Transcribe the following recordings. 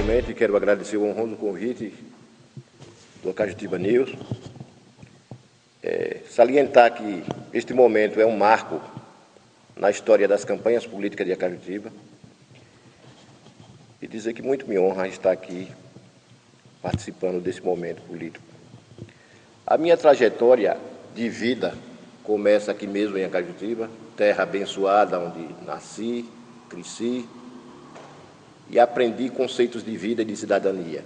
Inicialmente, quero agradecer o honroso convite do Acajutiba News. Salientar que este momento é um marco na história das campanhas políticas de Acajutiba e dizer que muito me honra estar aqui participando desse momento político. A minha trajetória de vida começa aqui mesmo em Acajutiba, terra abençoada onde nasci, cresci e aprendi conceitos de vida e de cidadania.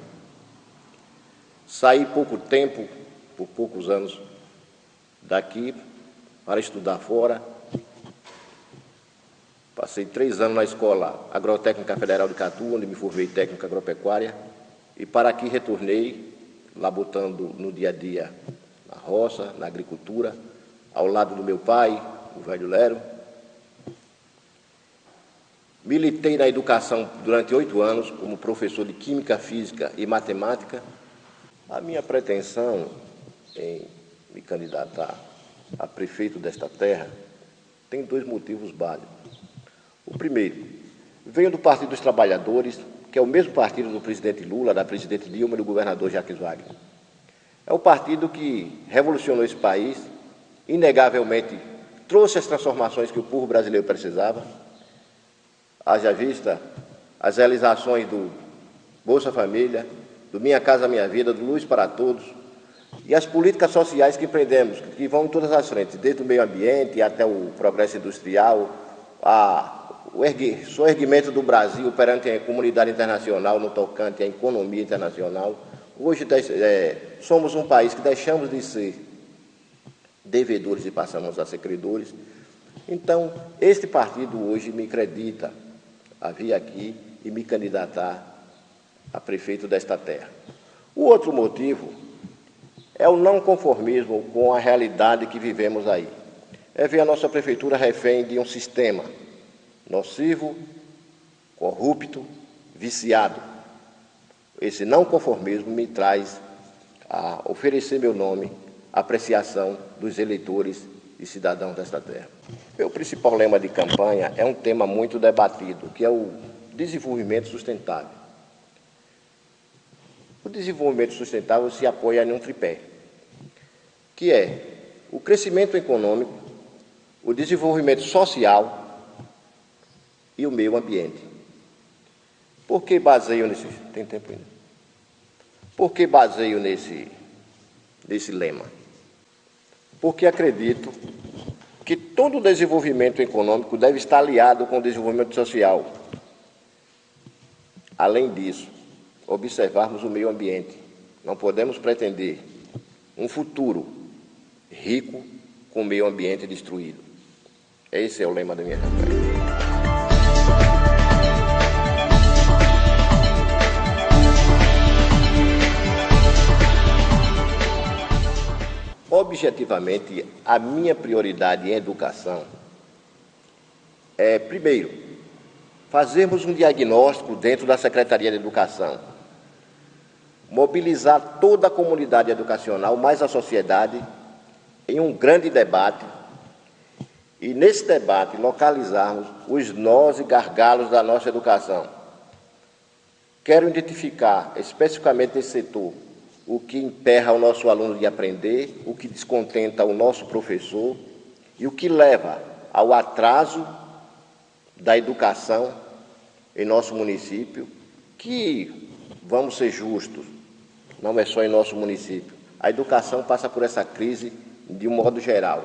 Saí pouco tempo, por poucos anos, daqui para estudar fora. Passei 3 anos na Escola Agrotécnica Federal de Catu, onde me formei técnica agropecuária, e para aqui retornei, labutando no dia a dia na roça, na agricultura, ao lado do meu pai, o velho Lero. Militei na educação durante 8 anos como professor de Química, Física e Matemática. A minha pretensão em me candidatar a prefeito desta terra tem 2 motivos básicos. O primeiro, venho do Partido dos Trabalhadores, que é o mesmo partido do presidente Lula, da presidente Dilma e do governador Jacques Wagner. É o partido que revolucionou esse país, inegavelmente trouxe as transformações que o povo brasileiro precisava. Haja vista as realizações do Bolsa Família, do Minha Casa Minha Vida, do Luz para Todos, e as políticas sociais que empreendemos, que vão em todas as frentes, desde o meio ambiente até o progresso industrial, o erguimento do Brasil perante a comunidade internacional no tocante à economia internacional. Hoje somos um país que deixamos de ser devedores e passamos a ser credores. Então, este partido hoje me acredita a vir aqui e me candidatar a prefeito desta terra. O outro motivo é o não conformismo com a realidade que vivemos aí. É ver a nossa prefeitura refém de um sistema nocivo, corrupto, viciado. Esse não conformismo me traz a oferecer meu nome à apreciação dos eleitores e cidadãos desta terra. Meu principal lema de campanha é um tema muito debatido, que é o desenvolvimento sustentável. O desenvolvimento sustentável se apoia em um tripé, que é o crescimento econômico, o desenvolvimento social e o meio ambiente. Por que baseio nesse... Tem tempo ainda? Por que baseio nesse lema? Porque acredito que todo desenvolvimento econômico deve estar aliado com o desenvolvimento social. Além disso, observarmos o meio ambiente. Não podemos pretender um futuro rico com o meio ambiente destruído. Esse é o lema da minha campanha. Objetivamente, a minha prioridade em educação é, primeiro, fazermos um diagnóstico dentro da Secretaria de Educação, mobilizar toda a comunidade educacional, mais a sociedade, em um grande debate e, nesse debate, localizarmos os nós e gargalos da nossa educação. Quero identificar, especificamente nesse setor, o que emperra o nosso aluno de aprender, o que descontenta o nosso professor e o que leva ao atraso da educação em nosso município, que, vamos ser justos, não é só em nosso município. A educação passa por essa crise de um modo geral.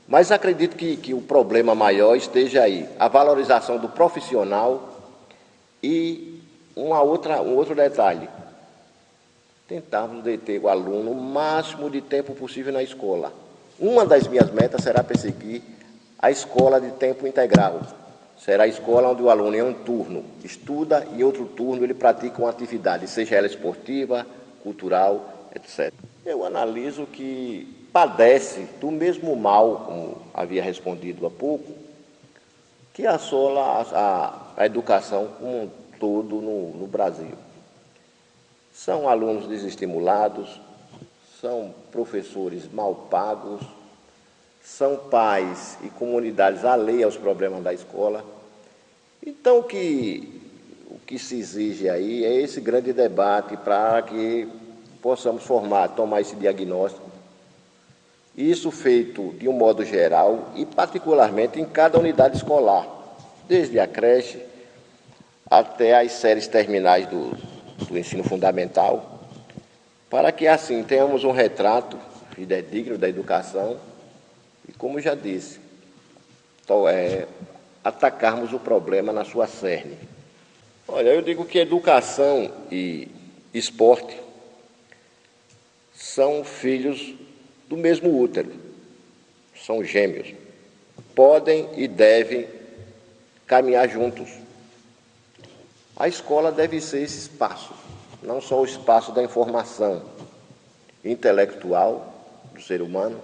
Mas acredito que o problema maior esteja aí, a valorização do profissional e um outro detalhe, tentarmos deter o aluno o máximo de tempo possível na escola. Uma das minhas metas será perseguir a escola de tempo integral. Será a escola onde o aluno, em um turno, estuda e em outro turno ele pratica uma atividade, seja ela esportiva, cultural, etc. Eu analiso que padece do mesmo mal, como havia respondido há pouco, que assola a educação como um todo no Brasil. São alunos desestimulados, são professores mal pagos, são pais e comunidades alheias aos problemas da escola. Então, o que que se exige aí é esse grande debate para que possamos tomar esse diagnóstico. Isso feito de um modo geral e particularmente em cada unidade escolar, desde a creche até as séries terminais do ensino fundamental, para que assim tenhamos um retrato fidedigno da educação e, como já disse, atacarmos o problema na sua cerne. Olha, eu digo que educação e esporte são filhos do mesmo útero, são gêmeos, podem e devem caminhar juntos. A escola deve ser esse espaço, não só o espaço da informação intelectual do ser humano,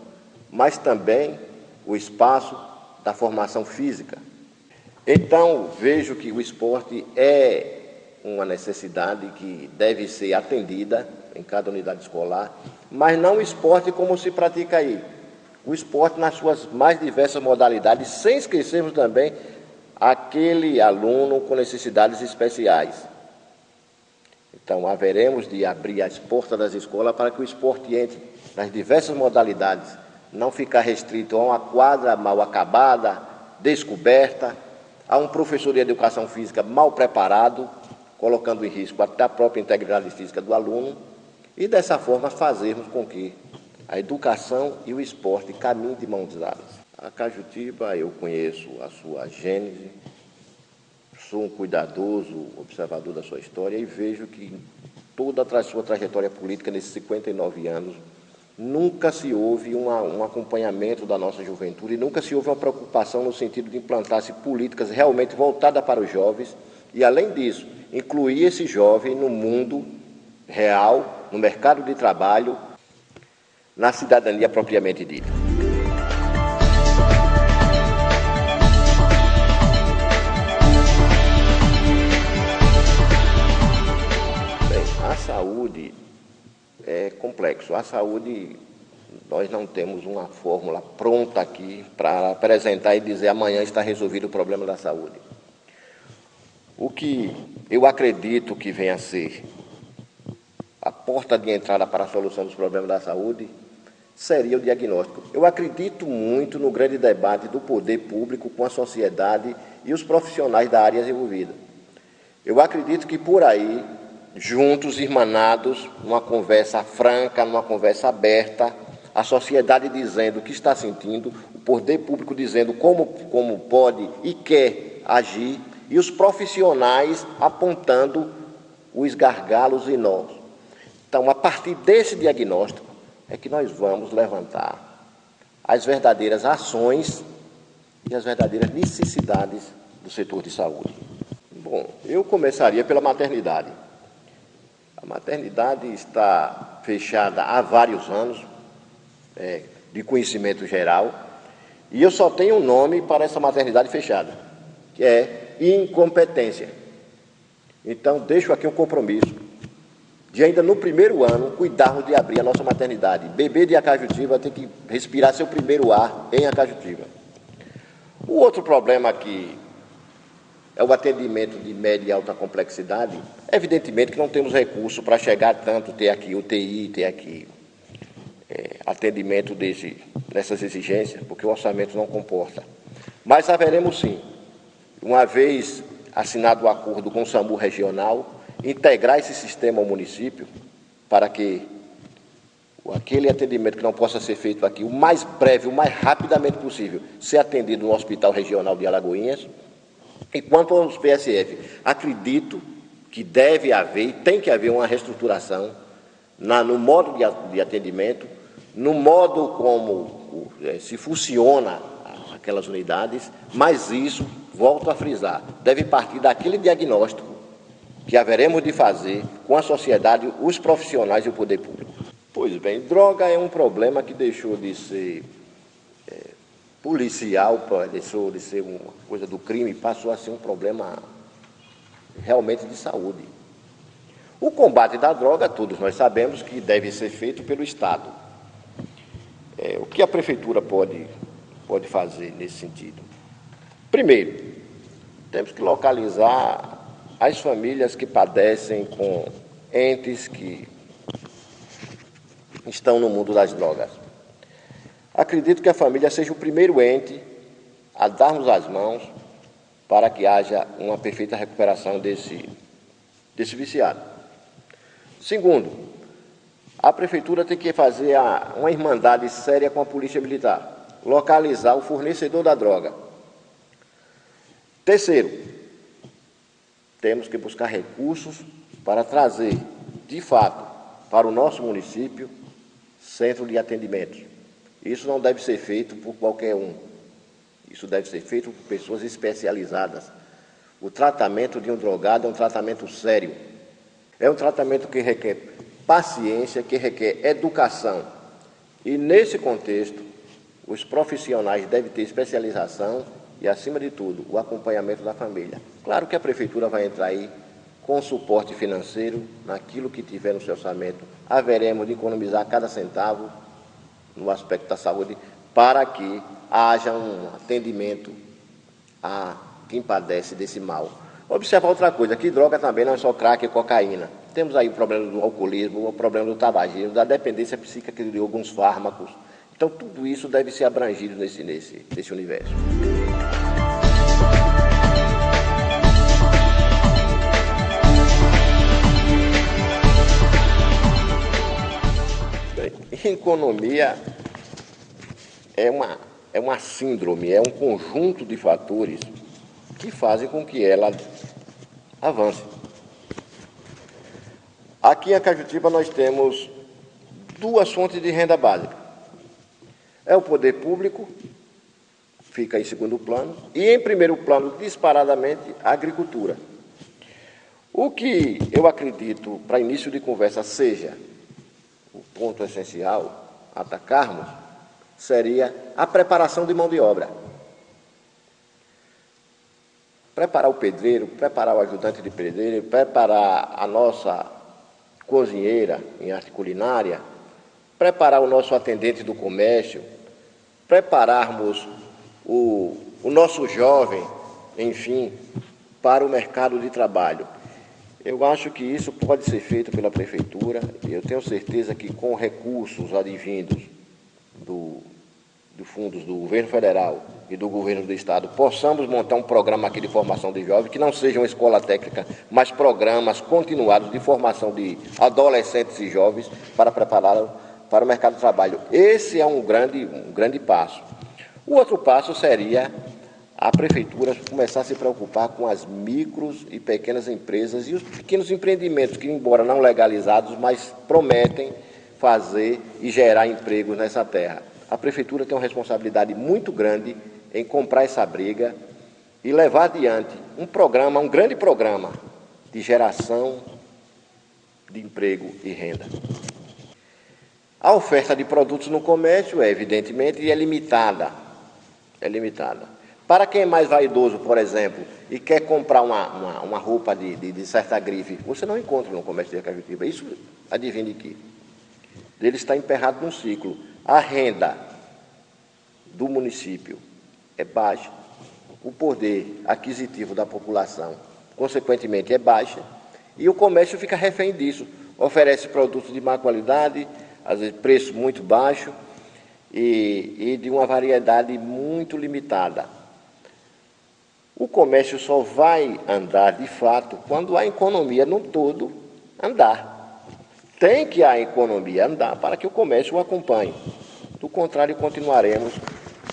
mas também o espaço da formação física. Então, vejo que o esporte é uma necessidade que deve ser atendida em cada unidade escolar, mas não o esporte como se pratica aí. O esporte nas suas mais diversas modalidades, sem esquecermos também aquele aluno com necessidades especiais. Então, haveremos de abrir as portas das escolas para que o esporte entre nas diversas modalidades, não ficar restrito a uma quadra mal acabada, descoberta, a um professor de educação física mal preparado, colocando em risco até a própria integridade física do aluno, e dessa forma fazermos com que a educação e o esporte caminhem de mãos dadas. A Cajutiba, eu conheço a sua gênese, sou um cuidadoso observador da sua história e vejo que em toda a sua trajetória política, nesses 59 anos, nunca se houve um acompanhamento da nossa juventude, nunca se houve uma preocupação no sentido de implantar-se políticas realmente voltadas para os jovens e, além disso, incluir esse jovem no mundo real, no mercado de trabalho, na cidadania propriamente dita. Bem, a saúde é complexo. A saúde, nós não temos uma fórmula pronta aqui para apresentar e dizer amanhã está resolvido o problema da saúde. O que eu acredito que venha a ser a porta de entrada para a solução dos problemas da saúde seria o diagnóstico. Eu acredito muito no grande debate do poder público com a sociedade e os profissionais da área envolvida. Eu acredito que por aí, juntos, irmanados, numa conversa franca, numa conversa aberta, a sociedade dizendo o que está sentindo, o poder público dizendo como pode e quer agir, e os profissionais apontando os gargalos e nós. Então, a partir desse diagnóstico, é que nós vamos levantar as verdadeiras ações e as verdadeiras necessidades do setor de saúde. Bom, eu começaria pela maternidade. A maternidade está fechada há vários anos, de conhecimento geral, e eu só tenho um nome para essa maternidade fechada, que é incompetência. Então, deixo aqui um compromisso de ainda no primeiro ano cuidarmos de abrir a nossa maternidade. Bebê de Acajutiba tem que respirar seu primeiro ar em Acajutiba. O outro problema aqui é o atendimento de média e alta complexidade. Evidentemente que não temos recurso para chegar tanto, ter aqui UTI, ter aqui atendimento dessas exigências, porque o orçamento não comporta. Mas haveremos sim, uma vez assinado o acordo com o SAMU regional, integrar esse sistema ao município para que aquele atendimento que não possa ser feito aqui, o mais breve, o mais rapidamente possível, ser atendido no Hospital Regional de Alagoinhas. E quanto aos PSF, acredito que deve haver e tem que haver uma reestruturação no modo de atendimento, no modo como se funciona aquelas unidades, mas isso, volto a frisar, deve partir daquele diagnóstico que haveremos de fazer com a sociedade, os profissionais e o poder público. Pois bem, droga é um problema que deixou de ser policial, deixou de ser uma coisa do crime, passou a ser um problema realmente de saúde. O combate da droga, todos nós sabemos que deve ser feito pelo Estado. O que a Prefeitura pode fazer nesse sentido? Primeiro, temos que localizar as famílias que padecem com entes que estão no mundo das drogas. Acredito que a família seja o primeiro ente a darmos as mãos para que haja uma perfeita recuperação desse viciado. Segundo, a Prefeitura tem que fazer uma irmandade séria com a Polícia Militar, localizar o fornecedor da droga. Terceiro, temos que buscar recursos para trazer, de fato, para o nosso município, centro de atendimento. Isso não deve ser feito por qualquer um. Isso deve ser feito por pessoas especializadas. O tratamento de um drogado é um tratamento sério. É um tratamento que requer paciência, que requer educação. E, nesse contexto, os profissionais devem ter especialização e, acima de tudo, o acompanhamento da família. Claro que a Prefeitura vai entrar aí com suporte financeiro naquilo que tiver no seu orçamento. Haveremos de economizar cada centavo no aspecto da saúde para que haja um atendimento a quem padece desse mal. Observar outra coisa, que droga também não é só crack e cocaína. Temos aí o problema do alcoolismo, o problema do tabagismo, da dependência psíquica de alguns fármacos. Então, tudo isso deve ser abrangido nesse universo. Bem, economia é uma síndrome, é um conjunto de fatores que fazem com que ela avance. Aqui em Acajutiba nós temos duas fontes de renda básica. É o poder público, fica em segundo plano, e em primeiro plano, disparadamente, a agricultura. O que eu acredito, para início de conversa, seja o ponto essencial a atacarmos, seria a preparação de mão de obra. Preparar o pedreiro, preparar o ajudante de pedreiro, preparar a nossa cozinheira em arte culinária, preparar o nosso atendente do comércio, prepararmos o nosso jovem, enfim, para o mercado de trabalho. Eu acho que isso pode ser feito pela Prefeitura, e eu tenho certeza que com recursos advindos dos fundos do governo federal e do governo do estado, possamos montar um programa aqui de formação de jovens, que não seja uma escola técnica, mas programas continuados de formação de adolescentes e jovens para prepará-los para o mercado de trabalho. Esse é um grande passo. O outro passo seria a Prefeitura começar a se preocupar com as micros e pequenas empresas e os pequenos empreendimentos que, embora não legalizados, mas prometem fazer e gerar empregos nessa terra. A Prefeitura tem uma responsabilidade muito grande em comprar essa briga e levar adiante um grande programa de geração de emprego e renda. A oferta de produtos no comércio evidentemente, é limitada. Para quem é mais vaidoso, por exemplo, e quer comprar uma roupa de certa grife, você não encontra no comércio de Acajutiba. Isso, adivinhe que ele está emperrado num ciclo. A renda do município é baixa, o poder aquisitivo da população, consequentemente, é baixa, e o comércio fica refém disso. Oferece produtos de má qualidade, às vezes preço muito baixo e de uma variedade muito limitada. O comércio só vai andar, de fato, quando a economia no todo andar. Tem que a economia andar para que o comércio o acompanhe. Do contrário, continuaremos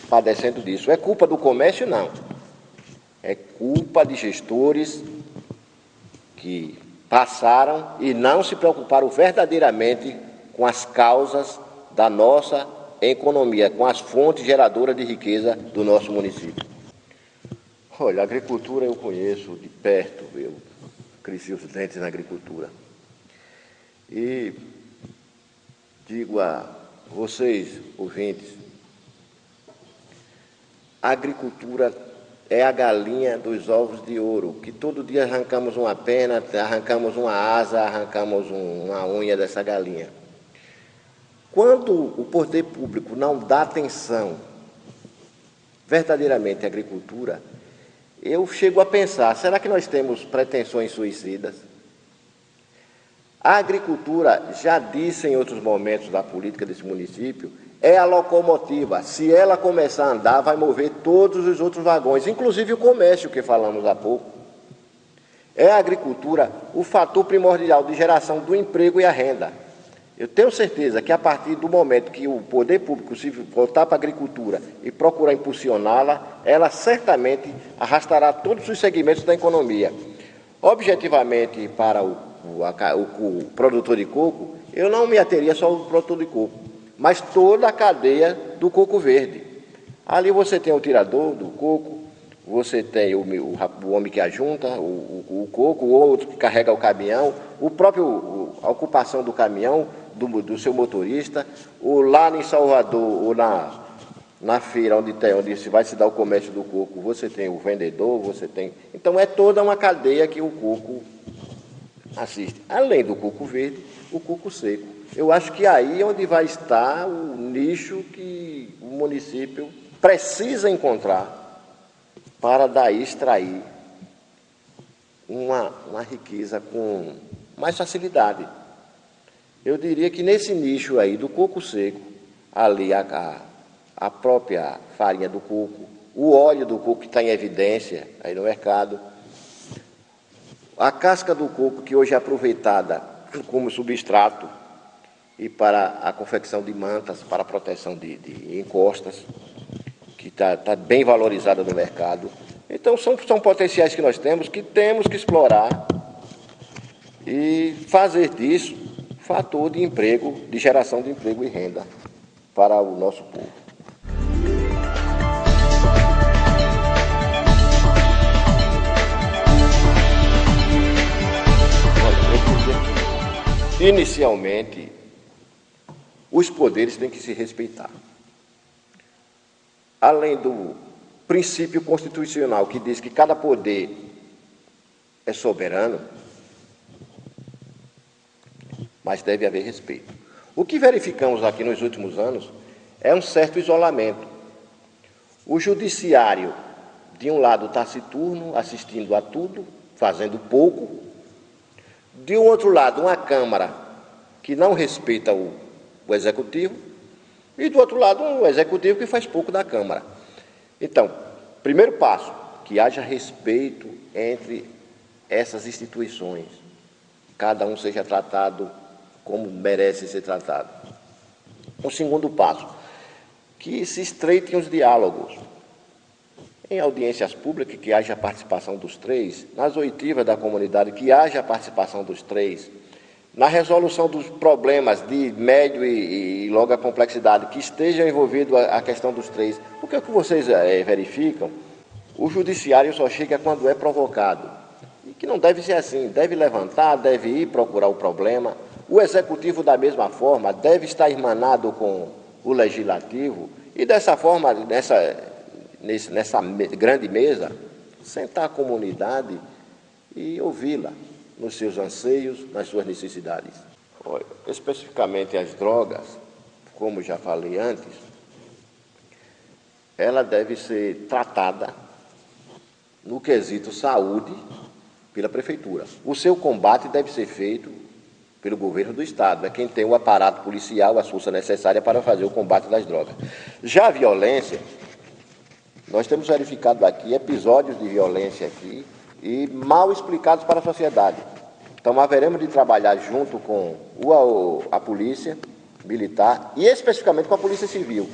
padecendo disso. É culpa do comércio? Não. É culpa de gestores que passaram e não se preocuparam verdadeiramente com as causas da nossa economia, com as fontes geradoras de riqueza do nosso município. Olha, a agricultura eu conheço de perto, eu cresci os dentes na agricultura. E digo a vocês, ouvintes, a agricultura é a galinha dos ovos de ouro, que todo dia arrancamos uma pena, arrancamos uma asa, arrancamos uma unha dessa galinha. Quando o poder público não dá atenção verdadeiramente à agricultura, eu chego a pensar, será que nós temos pretensões suicidas? A agricultura, já disse em outros momentos da política desse município, é a locomotiva. Se ela começar a andar, vai mover todos os outros vagões, inclusive o comércio que falamos há pouco. É a agricultura o fator primordial de geração do emprego e a renda. Eu tenho certeza que a partir do momento que o poder público se voltar para a agricultura e procurar impulsioná-la, ela certamente arrastará todos os segmentos da economia. Objetivamente, para o produtor de coco, eu não me ateria só ao produtor de coco, mas toda a cadeia do coco verde. Ali você tem o tirador do coco, você tem o homem que ajunta o coco, o outro que carrega o caminhão, a ocupação do caminhão, do seu motorista, ou lá em Salvador, ou na feira onde se vai se dar o comércio do coco, você tem o vendedor, você tem... Então é toda uma cadeia que o coco assiste. Além do coco verde, o coco seco. Eu acho que aí é onde vai estar o nicho que o município precisa encontrar para daí extrair uma riqueza com mais facilidade. Eu diria que nesse nicho aí do coco seco, ali a própria farinha do coco, o óleo do coco que está em evidência aí no mercado, a casca do coco que hoje é aproveitada como substrato e para a confecção de mantas, para a proteção de encostas, que está bem valorizada no mercado. Então são potenciais que nós temos que explorar e fazer disso fator de emprego, de geração de emprego e renda para o nosso povo. Inicialmente, os poderes têm que se respeitar. Além do princípio constitucional que diz que cada poder é soberano, mas deve haver respeito. O que verificamos aqui nos últimos anos é um certo isolamento. O judiciário, de um lado, taciturno, assistindo a tudo, fazendo pouco. De um outro lado, uma Câmara que não respeita o Executivo. E, do outro lado, um Executivo que faz pouco da Câmara. Então, primeiro passo, que haja respeito entre essas instituições. Cada um seja tratado como merece ser tratado. O segundo passo, que se estreitem os diálogos. Em audiências públicas, que haja a participação dos três. Nas oitivas da comunidade, que haja a participação dos três. Na resolução dos problemas de médio e longa complexidade, que estejam envolvidos a questão dos três. Porque o que vocês verificam, o judiciário só chega quando é provocado. E que não deve ser assim, deve levantar, deve ir procurar o problema. O executivo, da mesma forma, deve estar irmanado com o legislativo e, dessa forma, nessa grande mesa, sentar a comunidade e ouvi-la nos seus anseios, nas suas necessidades. Especificamente as drogas, como já falei antes, ela deve ser tratada no quesito saúde pela prefeitura. O seu combate deve ser feito pelo governo do Estado, é quem tem o aparato policial, a força necessária para fazer o combate das drogas. Já a violência, nós temos verificado aqui episódios de violência aqui e mal explicados para a sociedade. Então, haveremos de trabalhar junto com a polícia militar e especificamente com a polícia civil.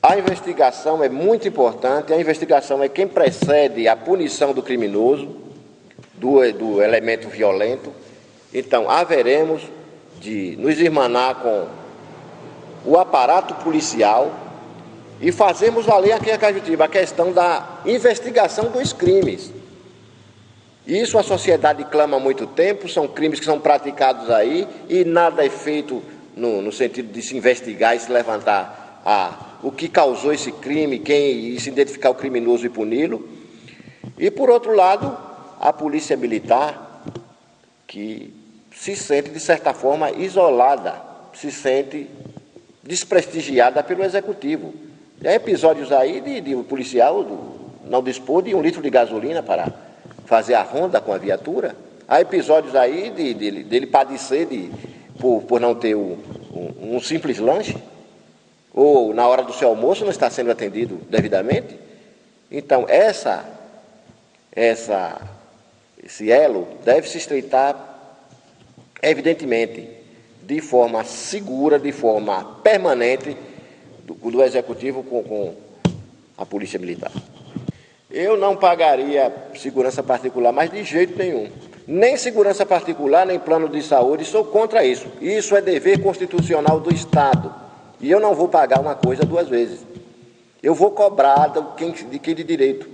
A investigação é muito importante, a investigação é quem precede a punição do criminoso, do elemento violento. Então, haveremos de nos irmanar com o aparato policial e fazermos valer aqui a Cajutiba a questão da investigação dos crimes. Isso a sociedade clama há muito tempo, são crimes que são praticados aí e nada é feito no sentido de se investigar e se levantar o que causou esse crime, e se identificar o criminoso e puni-lo. E, por outro lado, a polícia militar, que se sente, de certa forma, isolada, se sente desprestigiada pelo Executivo. Há episódios aí de policial não dispor de 1 litro de gasolina para fazer a ronda com a viatura. Há episódios aí dele padecer por não ter um simples lanche, ou na hora do seu almoço não está sendo atendido devidamente. Então, esse elo deve se estreitar, evidentemente, de forma segura, de forma permanente, do Executivo com a Polícia Militar. Eu não pagaria segurança particular, mas de jeito nenhum. Nem segurança particular, nem plano de saúde, sou contra isso. Isso é dever constitucional do Estado. E eu não vou pagar uma coisa 2 vezes. Eu vou cobrar de quem de direito.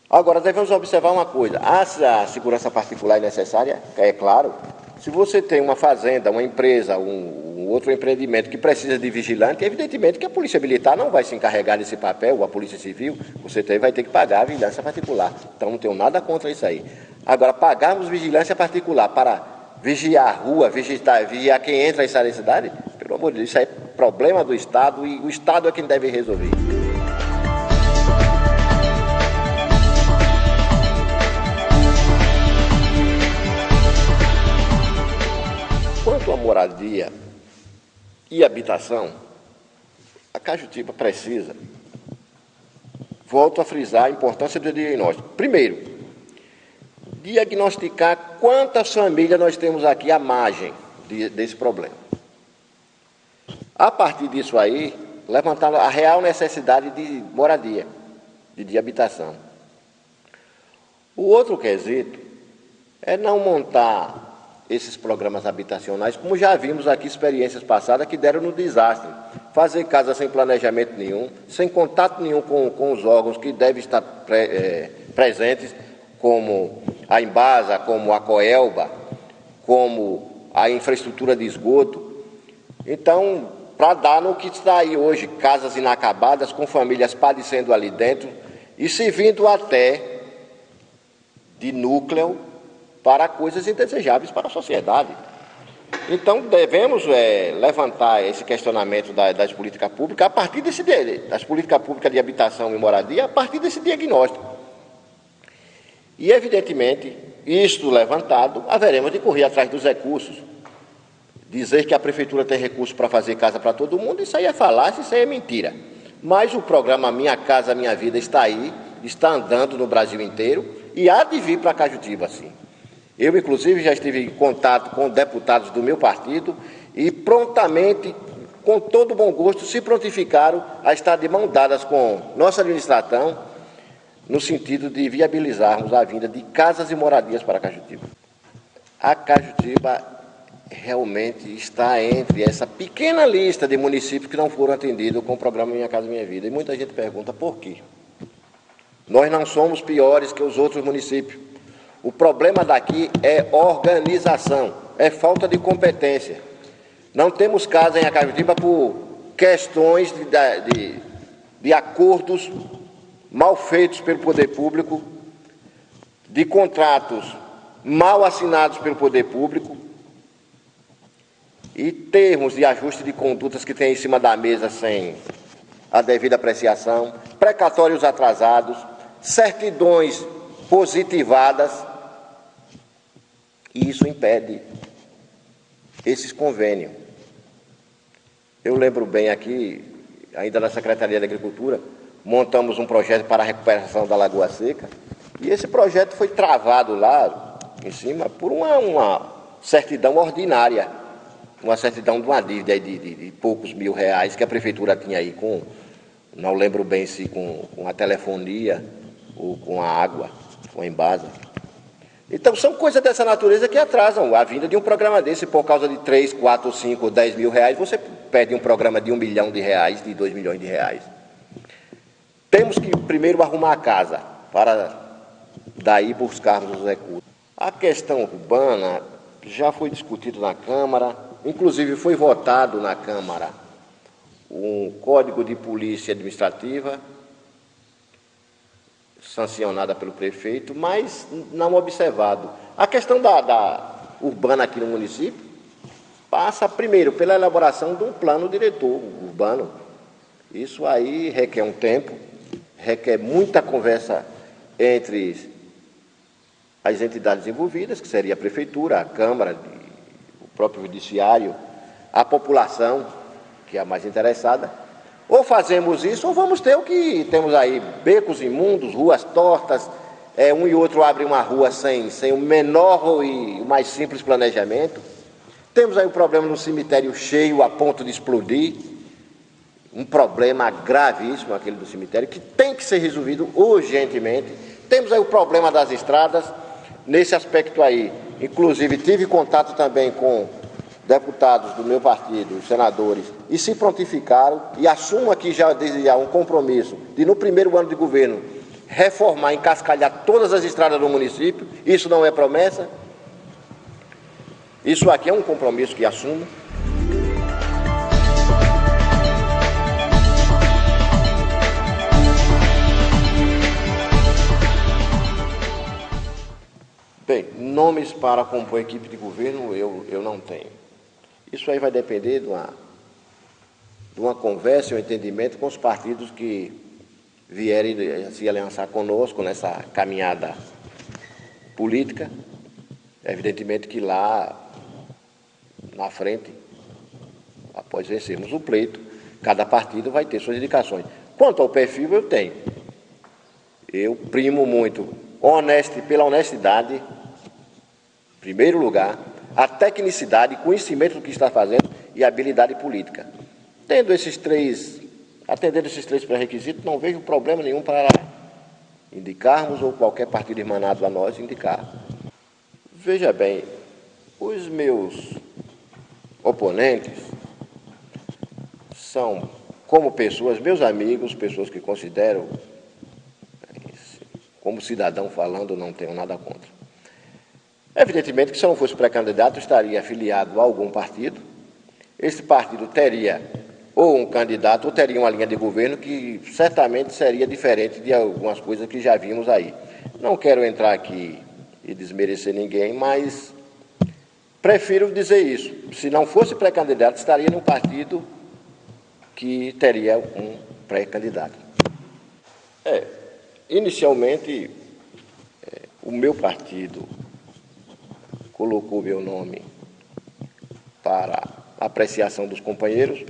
Agora, devemos observar uma coisa. A segurança particular é necessária, é claro. Se você tem uma fazenda, uma empresa, um outro empreendimento que precisa de vigilante, evidentemente que a Polícia Militar não vai se encarregar desse papel, ou a Polícia Civil, você vai ter que pagar a vigilância particular. Então, não tenho nada contra isso aí. Agora, pagarmos vigilância particular para vigiar a rua, vigiar quem entra e sai da cidade, pelo amor de Deus, isso é problema do Estado e o Estado é quem deve resolver. Quanto à moradia e habitação, a Cajutiba precisa, volto a frisar a importância do diagnóstico. Primeiro, diagnosticar quantas famílias nós temos aqui à margem desse problema. A partir disso aí, levantar a real necessidade de moradia, de habitação. O outro quesito é não montar esses programas habitacionais, como já vimos aqui experiências passadas que deram no desastre. Fazer casa sem planejamento nenhum, sem contato nenhum com os órgãos que devem estar presentes, como a Embasa, como a Coelba, como a infraestrutura de esgoto. Então, para dar no que está aí hoje, casas inacabadas, com famílias padecendo ali dentro e servindo até de núcleo para coisas indesejáveis para a sociedade. Então, devemos levantar esse questionamento das políticas públicas a partir das políticas públicas de habitação e moradia, a partir desse diagnóstico. E, evidentemente, isto levantado, haveremos de correr atrás dos recursos. Dizer que a Prefeitura tem recursos para fazer casa para todo mundo, isso aí é falácia, isso aí é mentira. Mas o programa Minha Casa Minha Vida está aí, está andando no Brasil inteiro e há de vir para Cajutiba, sim. Eu, inclusive, já estive em contato com deputados do meu partido e prontamente, com todo bom gosto, se prontificaram a estar de mão dadas com nossa administração no sentido de viabilizarmos a vinda de casas e moradias para Cajutiba. A Cajutiba realmente está entre essa pequena lista de municípios que não foram atendidos com o programa Minha Casa Minha Vida. E muita gente pergunta por quê. Nós não somos piores que os outros municípios. O problema daqui é organização, é falta de competência. Não temos casa em Cajutiba por questões de acordos mal feitos pelo poder público, de contratos mal assinados pelo poder público e termos de ajuste de condutas que tem em cima da mesa sem a devida apreciação, precatórios atrasados, certidões positivadas. E isso impede esses convênios. Eu lembro bem aqui, ainda na Secretaria da Agricultura, montamos um projeto para a recuperação da Lagoa Seca, e esse projeto foi travado lá em cima por uma certidão ordinária, uma certidão de uma dívida de poucos mil reais que a Prefeitura tinha aí com, não lembro bem se com a telefonia ou com a água, com a Embasa. Então, são coisas dessa natureza que atrasam a vinda de um programa desse. Por causa de 3, 4, 5 ou 10 mil reais, você perde um programa de 1 milhão de reais, de 2 milhões de reais. Temos que primeiro arrumar a casa, para daí buscarmos os recursos. A questão urbana já foi discutida na Câmara, inclusive foi votado na Câmara um Código de Polícia Administrativa, sancionada pelo prefeito, mas não observado. A questão da urbana aqui no município passa primeiro pela elaboração de um plano diretor urbano. Isso aí requer um tempo, requer muita conversa entre as entidades envolvidas, que seria a Prefeitura, a Câmara, o próprio Judiciário, a população, que é a mais interessada. Ou fazemos isso, ou vamos ter o que temos aí, becos imundos, ruas tortas, um e outro abre uma rua sem o menor e o mais simples planejamento. Temos aí o problema no cemitério cheio a ponto de explodir, um problema gravíssimo aquele do cemitério, que tem que ser resolvido urgentemente. Temos aí o problema das estradas, nesse aspecto aí, inclusive tive contato também com deputados do meu partido, senadores, e se prontificaram, e assumo aqui já desde já um compromisso de, no primeiro ano de governo, reformar, encascalhar todas as estradas do município. Isso não é promessa, isso aqui é um compromisso que assumo. Bem, nomes para compor a equipe de governo eu não tenho. Isso aí vai depender de uma conversa e um entendimento com os partidos que vierem se aliançar conosco nessa caminhada política. Evidentemente que lá na frente, após vencermos o pleito, cada partido vai ter suas indicações. Quanto ao perfil, eu tenho. Eu primo muito pela honestidade, em primeiro lugar, a tecnicidade, conhecimento do que está fazendo e habilidade política. Atendendo esses três pré-requisitos, não vejo problema nenhum para indicarmos ou qualquer partido irmanado a nós indicar. Veja bem, os meus oponentes são, como pessoas, meus amigos, pessoas que considero, como cidadão falando, não tenho nada contra. Evidentemente que se eu não fosse pré-candidato, estaria afiliado a algum partido. Esse partido teria ou um candidato ou teria uma linha de governo que certamente seria diferente de algumas coisas que já vimos aí. Não quero entrar aqui e desmerecer ninguém, mas prefiro dizer isso. Se não fosse pré-candidato, estaria num partido que teria um pré-candidato. Inicialmente, o meu partido colocou meu nome para apreciação dos companheiros,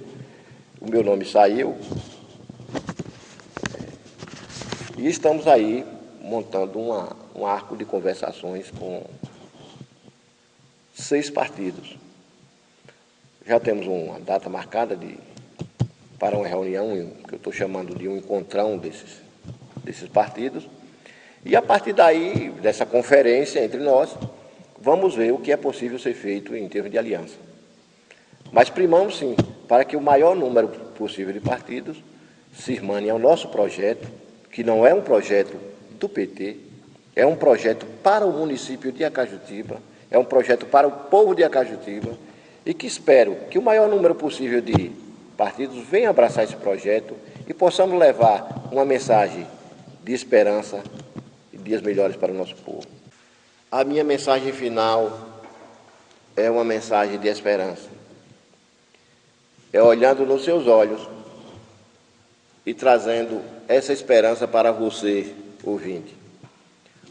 o meu nome saiu, e estamos aí montando um arco de conversações com 6 partidos. Já temos uma data marcada para uma reunião, que eu estou chamando de um encontrão desses partidos, e a partir daí, dessa conferência entre nós, vamos ver o que é possível ser feito em termos de aliança. Mas primamos, sim, para que o maior número possível de partidos se irmanem ao nosso projeto, que não é um projeto do PT, é um projeto para o município de Acajutiba, é um projeto para o povo de Acajutiba, e que espero que o maior número possível de partidos venha abraçar esse projeto e possamos levar uma mensagem de esperança e dias melhores para o nosso povo. A minha mensagem final é uma mensagem de esperança. É olhando nos seus olhos e trazendo essa esperança para você, ouvinte.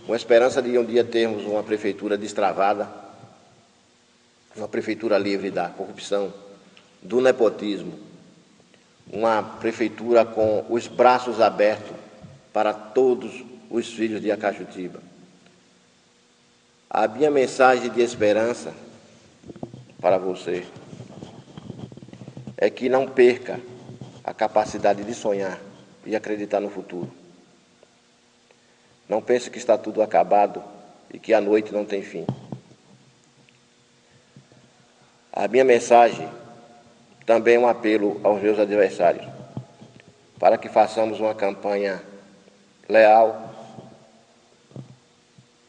Uma esperança de um dia termos uma prefeitura destravada, uma prefeitura livre da corrupção, do nepotismo, uma prefeitura com os braços abertos para todos os filhos de Acajutiba. A minha mensagem de esperança para você é que não perca a capacidade de sonhar e acreditar no futuro. Não pense que está tudo acabado e que a noite não tem fim. A minha mensagem também é um apelo aos meus adversários, para que façamos uma campanha leal,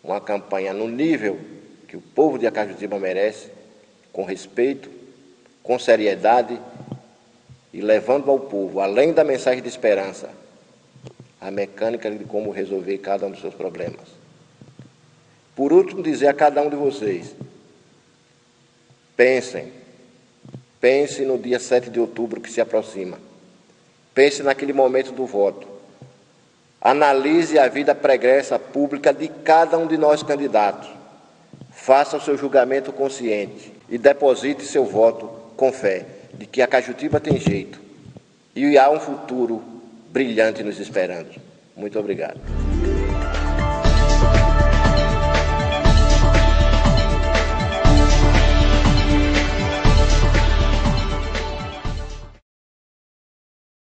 uma campanha no nível que o povo de Acajutiba merece, com respeito, com seriedade e levando ao povo, além da mensagem de esperança, a mecânica de como resolver cada um dos seus problemas. Por último, dizer a cada um de vocês, pense no dia 7 de outubro que se aproxima, pense naquele momento do voto, Analise a vida pregressa pública de cada um de nós candidatos. Faça o seu julgamento consciente e deposite seu voto com fé de que a Cajutiba tem jeito e há um futuro brilhante nos esperando. Muito obrigado.